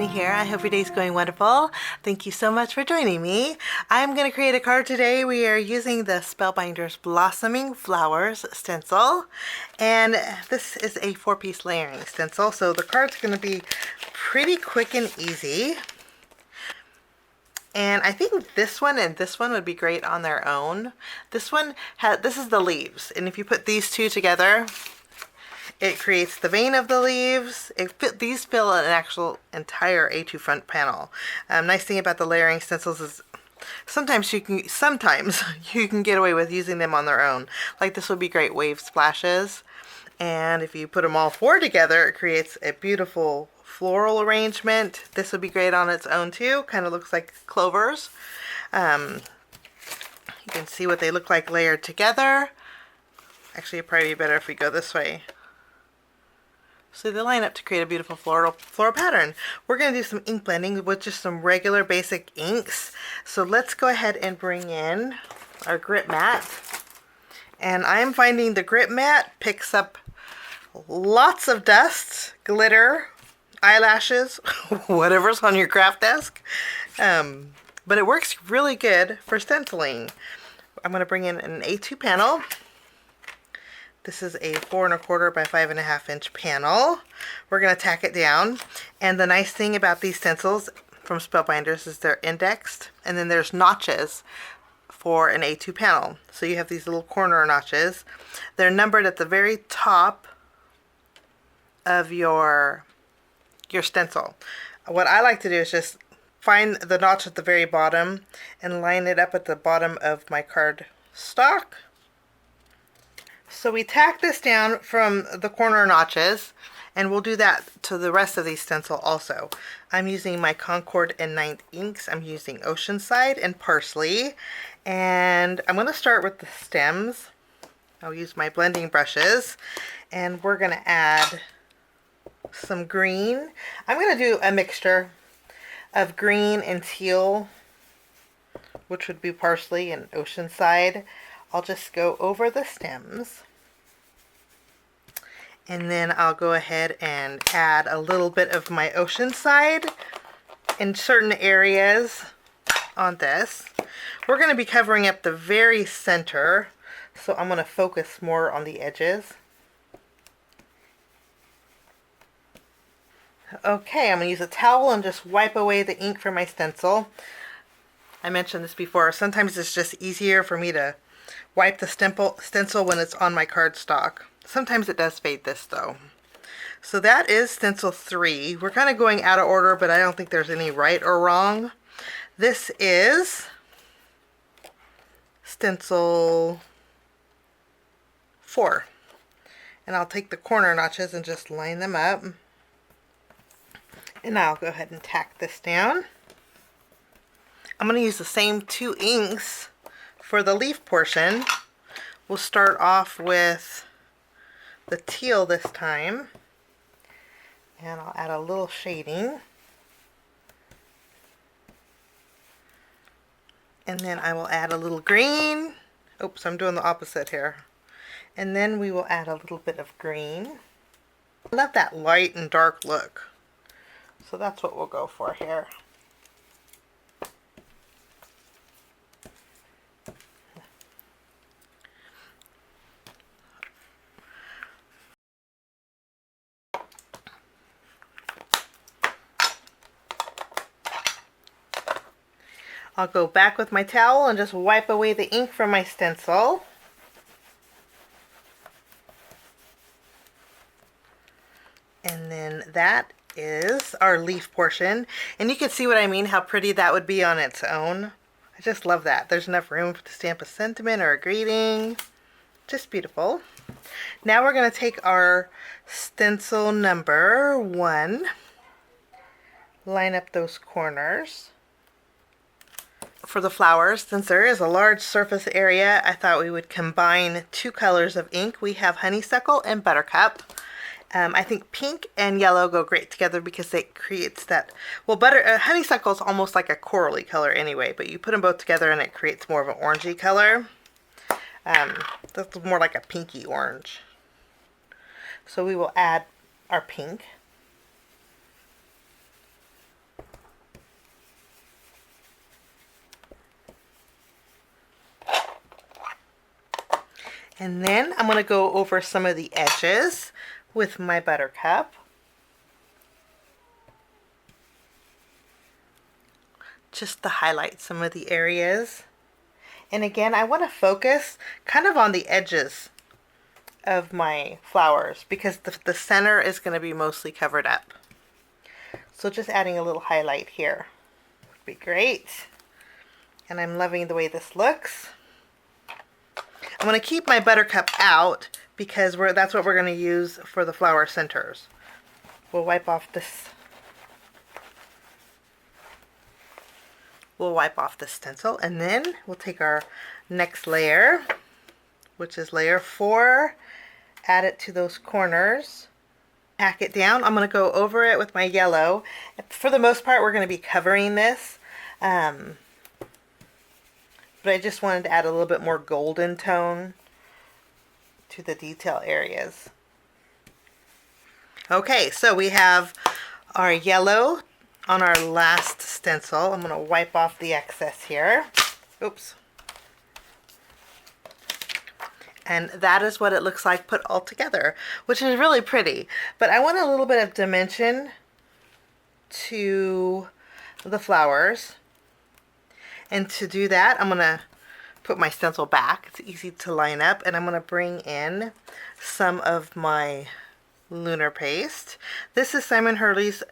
Stephanie here. I hope your day's going wonderful. Thank you so much for joining me. I'm going to create a card today. We are using the Spellbinders Blossoming Flowers stencil, and this is a 4-piece layering stencil, so the card's going to be pretty quick and easy. And I think this one and this one would be great on their own. This is the leaves, and if you put these two together, it creates the vein of the leaves. These fill an actual entire A2 front panel. Nice thing about the layering stencils is sometimes you can get away with using them on their own. Like this would be great wave splashes. And if you put them all four together, it creates a beautiful floral arrangement. This would be great on its own too. Kind of looks like clovers. You can see what they look like layered together. Actually, it'd probably be better if we go this way. So they line up to create a beautiful floral pattern. We're going to do some ink blending with just some regular basic inks. So let's go ahead and bring in our grip mat. And I'm finding the grip mat picks up lots of dust, glitter, eyelashes, whatever's on your craft desk. But it works really good for stenciling. I'm going to bring in an A2 panel. This is a 4 1/4 by 5.5 inch panel. We're going to tack it down. And the nice thing about these stencils from Spellbinders is they're indexed, and then there's notches for an A2 panel. So you have these little corner notches. They're numbered at the very top of your stencil. What I like to do is just find the notch at the very bottom and line it up at the bottom of my cardstock. So we tack this down from the corner notches, and we'll do that to the rest of these stencil also. I'm using my Concord and 9th inks. I'm using Oceanside and Parsley, and I'm going to start with the stems. I'll use my blending brushes, and we're going to add some green. I'm going to do a mixture of green and teal, which would be Parsley and Oceanside. I'll just go over the stems, and then I'll go ahead and add a little bit of my Oceanside in certain areas on this. We're going to be covering up the very center, so I'm going to focus more on the edges. Okay, I'm going to use a towel and just wipe away the ink from my stencil. I mentioned this before, sometimes it's just easier for me to wipe the stencil when it's on my cardstock. Sometimes it does fade this though. So that is stencil 3. We're kind of going out of order, but I don't think there's any right or wrong. This is stencil 4. And I'll take the corner notches and just line them up. And I'll go ahead and tack this down. I'm going to use the same 2 inks for the leaf portion. We'll start off with the teal this time, and I'll add a little shading, and then I will add a little green. Oops, I'm doing the opposite here. And then we will add a little bit of green. I love that light and dark look, so that's what we'll go for here. I'll go back with my towel and just wipe away the ink from my stencil. And then that is our leaf portion. And you can see what I mean, how pretty that would be on its own. I just love that. There's enough room to stamp a sentiment or a greeting. Just beautiful. Now we're going to take our stencil number 1, line up those corners. For the flowers, since there is a large surface area, I thought we would combine 2 colors of ink. We have honeysuckle and buttercup. I think pink and yellow go great together because it creates that, well, honeysuckle is almost like a corally color anyway, but you put them both together and it creates more of an orangey color. That's more like a pinky orange. So we will add our pink. And then I'm going to go over some of the edges with my buttercup. Just to highlight some of the areas. And again, I want to focus kind of on the edges of my flowers because the center is going to be mostly covered up. So just adding a little highlight here would be great. And I'm loving the way this looks. I'm going to keep my buttercup out because that's what we're going to use for the flower centers. We'll wipe off this. We'll wipe off the stencil, and then we'll take our next layer, which is layer 4, add it to those corners, pack it down. I'm going to go over it with my yellow. For the most part, we're going to be covering this, but I just wanted to add a little bit more golden tone to the detail areas. Okay, so we have our yellow on our last stencil. I'm going to wipe off the excess here. Oops. And that is what it looks like put all together, which is really pretty. But I want a little bit of dimension to the flowers. And to do that, I'm going to put my stencil back. It's easy to line up. And I'm going to bring in some of my lunar paste. This is Simon Hurley's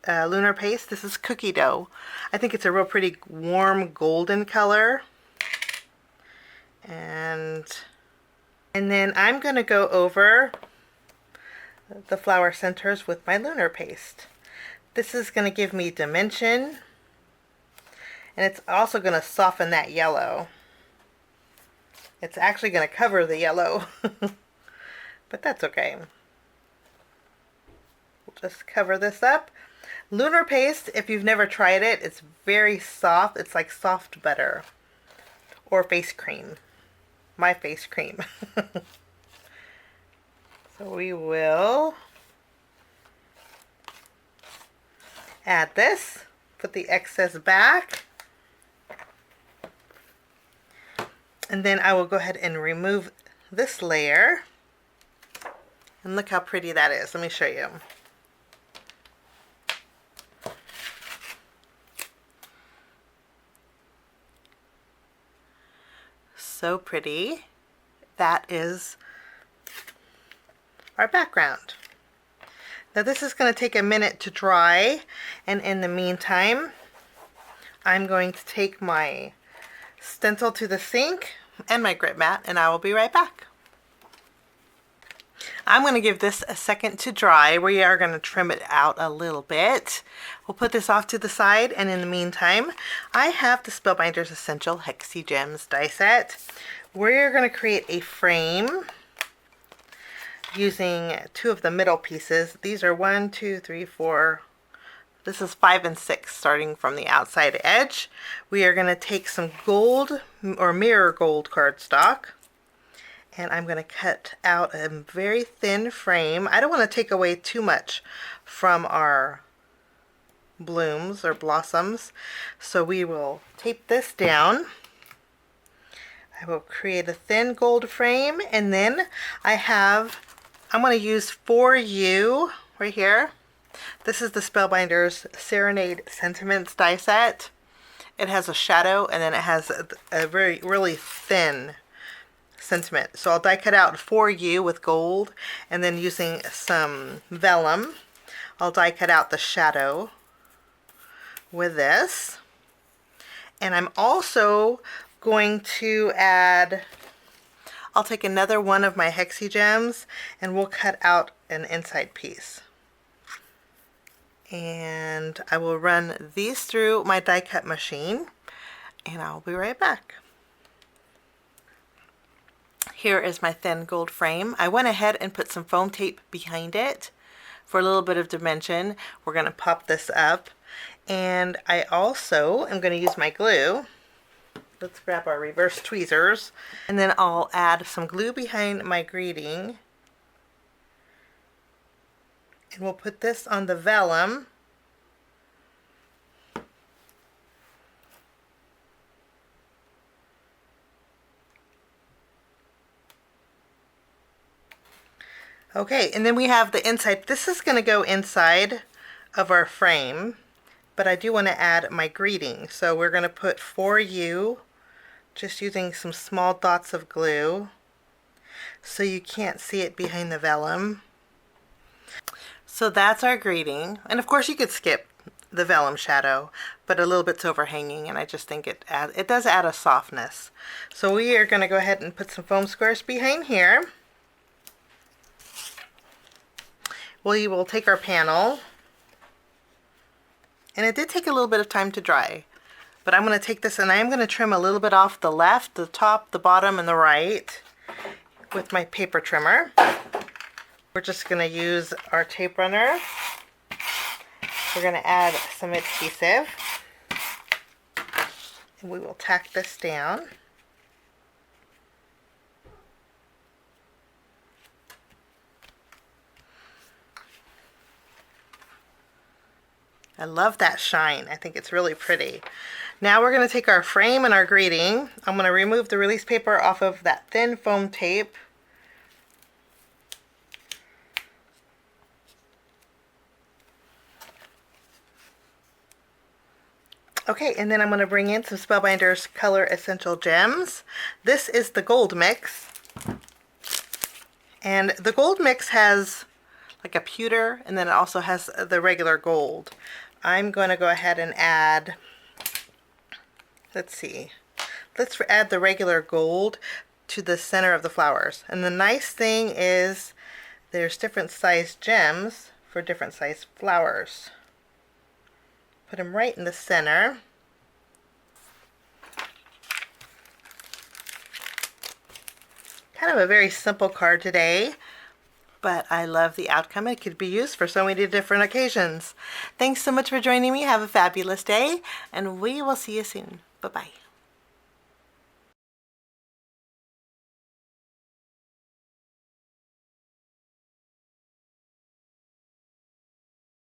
lunar paste. This is cookie dough. I think it's a real pretty warm golden color. And then I'm going to go over the flower centers with my lunar paste. This is going to give me dimension, and it's also going to soften that yellow. It's actually going to cover the yellow, but that's okay. We'll just cover this up. Lunar paste, if you've never tried it, it's very soft. It's like soft butter or face cream. My face cream. So we will add this, put the excess back, and then I will go ahead and remove this layer. And look how pretty that is. Let me show you. So pretty. That is our background. Now this is going to take a minute to dry, and in the meantime I'm going to take my stencil to the sink and my grit mat, and I will be right back. I'm going to give this a second to dry. We are going to trim it out a little bit. We'll put this off to the side, and in the meantime, I have the Spellbinders Essential HEXI-GEMS die set. We're going to create a frame using 2 of the middle pieces. These are 1, 2, 3, 4. This is 5 and 6, starting from the outside edge. We are going to take some gold or mirror gold cardstock, and I'm going to cut out a very thin frame. I don't want to take away too much from our blooms or blossoms, so we will tape this down. I will create a thin gold frame, and then I'm going to use For You right here. This is the Spellbinders SERENADE Sentiments die set. It has a shadow, and then it has a really thin sentiment. So I'll die cut out For You with gold, and then using some vellum, I'll die cut out the shadow with this. And I'm also going to add, I'll take another one of my HEXI-GEMS, and we'll cut out an inside piece. And I will run these through my die cut machine, and I'll be right back. Here is my thin gold frame. I went ahead and put some foam tape behind it for a little bit of dimension. We're going to pop this up, and I also am going to use my glue. Let's grab our reverse tweezers, and then I'll add some glue behind my greeting, and we'll put this on the vellum. Okay, and then we have the inside. This is going to go inside of our frame, but I do want to add my greeting. So we're going to put "For You," just using some small dots of glue so you can't see it behind the vellum. So that's our greeting, and of course you could skip the vellum shadow, but a little bit's overhanging, and I just think it does add a softness. So we are going to go ahead and put some foam squares behind here. We will take our panel, and it did take a little bit of time to dry, but I'm going to take this and I am going to trim a little bit off the left, the top, the bottom, and the right with my paper trimmer. We're just going to use our tape runner. We're going to add some adhesive, and we will tack this down. I love that shine. I think it's really pretty. Now we're going to take our frame and our greeting. I'm going to remove the release paper off of that thin foam tape. Okay, and then I'm going to bring in some Spellbinders Color Essential Gems. This is the gold mix. And the gold mix has like a pewter, and then it also has the regular gold. I'm going to go ahead and add, let's add the regular gold to the center of the flowers. And the nice thing is there's different sized gems for different sized flowers. Put them right in the center. Kind of a very simple card today, but I love the outcome. It could be used for so many different occasions. Thanks so much for joining me. Have a fabulous day, and we will see you soon. Bye-bye.